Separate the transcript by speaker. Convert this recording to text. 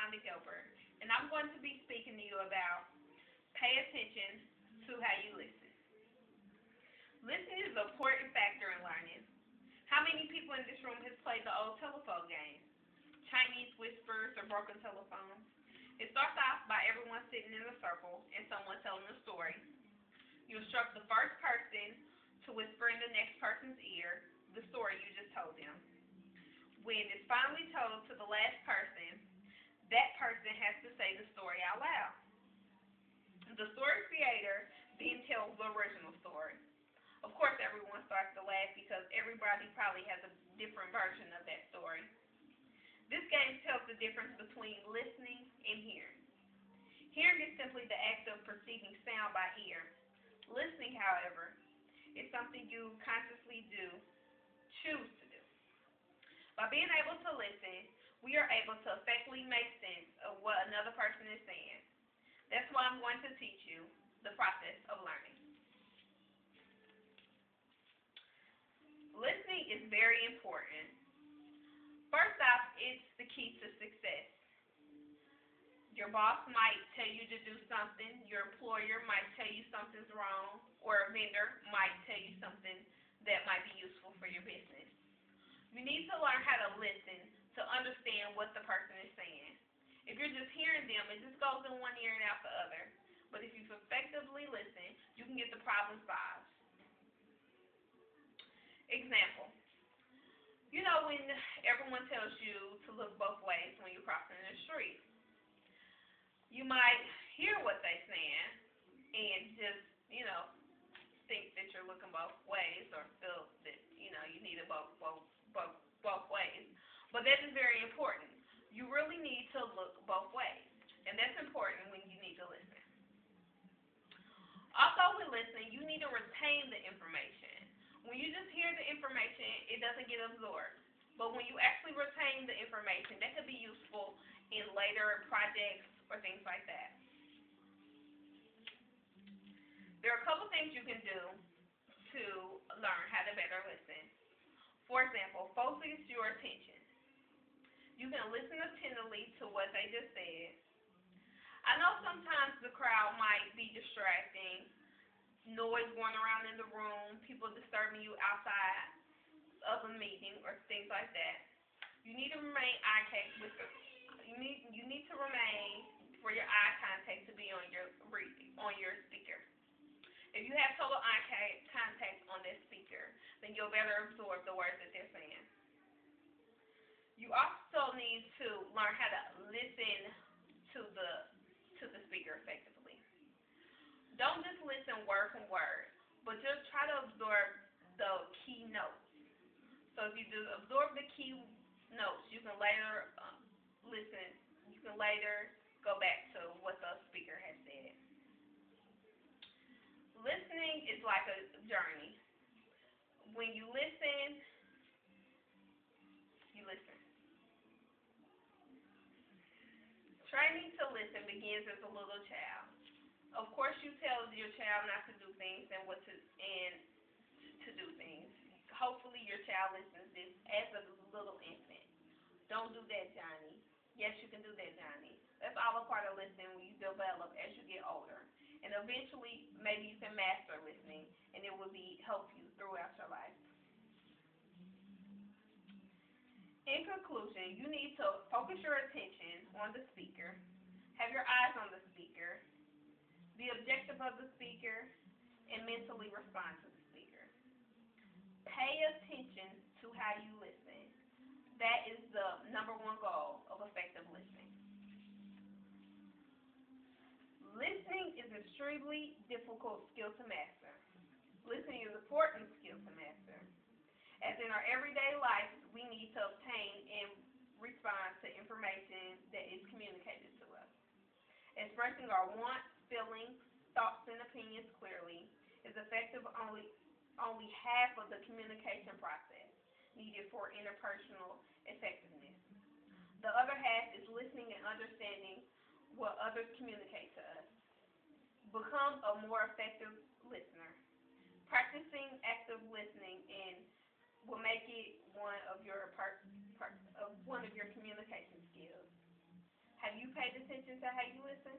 Speaker 1: Wanda Gilbert, and I'm going to be speaking to you about pay attention to how you listen. Listening is an important factor in learning. How many people in this room has played the old telephone game? Chinese whispers or broken telephones? It starts off by everyone sitting in a circle and someone telling a story. You instruct the first person to whisper in the next person's ear the story you just told them. When it's finally told to the last person, that person has to say the story out loud. The story creator then tells the original story. Of course, everyone starts to laugh because everybody probably has a different version of that story. This game tells the difference between listening and hearing. Hearing is simply the act of perceiving sound by ear. Listening, however, is something you consciously choose to do. By being able to listen, we are able to effectively make sense of what another person is saying. That's why I'm going to teach you the process of learning. Listening is very important. First off, it's the key to success. Your boss might tell you to do something, your employer might tell you something's wrong, or a vendor might tell you something that might be useful for your business. You need to learn how to listen to understand what the person is saying. If you're just hearing them, it just goes in one ear and out the other. But if you effectively listen, you can get the problem solved. Example. You know when everyone tells you to look both ways when you're crossing the street. You might hear what they're saying and just, think that you're looking both ways or feel that, you need it both ways. But that is very important. You really need to look both ways. And that's important when you need to listen. Also, with listening, you need to retain the information. When you just hear the information, it doesn't get absorbed. But when you actually retain the information, that could be useful in later projects or things like that. There are a couple things you can do to learn how to better listen. For example, focus your attention. You can listen attentively to what they just said. I know sometimes the crowd might be distracting, noise going around in the room, people disturbing you outside of a meeting or things like that. You need to remain eye contact with the, you need to remain for your eye contact to be on your speaker. If you have total eye contact on that speaker, then you'll better absorb the words that they're saying. You also need to learn how to listen to the speaker effectively. Don't just listen word for word, but just try to absorb the key notes. So if you do absorb the key notes, you can later listen. You can later go back to what the speaker has said. Listening is like a journey. When you listen, you listen. Training to listen begins as a little child. Of course, you tell your child not to do things and to do things. Hopefully, your child listens this as a little infant. Don't do that, Johnny. Yes, you can do that, Johnny. That's all a part of listening when you develop as you get older. And eventually, maybe you can master listening, and it will help you throughout your life. In conclusion, you need to focus your attention on the speaker, have your eyes on the speaker, be objective of the speaker, and mentally respond to the speaker. Pay attention to how you listen. That is the number one goal of effective listening. Listening is an extremely difficult skill to master. Listening is an important skill to master. As in our everyday life, we need to obtain and respond to information that is communicated to us. Expressing our wants, feelings, thoughts, and opinions clearly is effective only half of the communication process needed for interpersonal effectiveness. The other half is listening and understanding what others communicate to us. Become a more effective listener. Practicing active listening and will make it one of your communication skills. Have you paid attention to how you listen?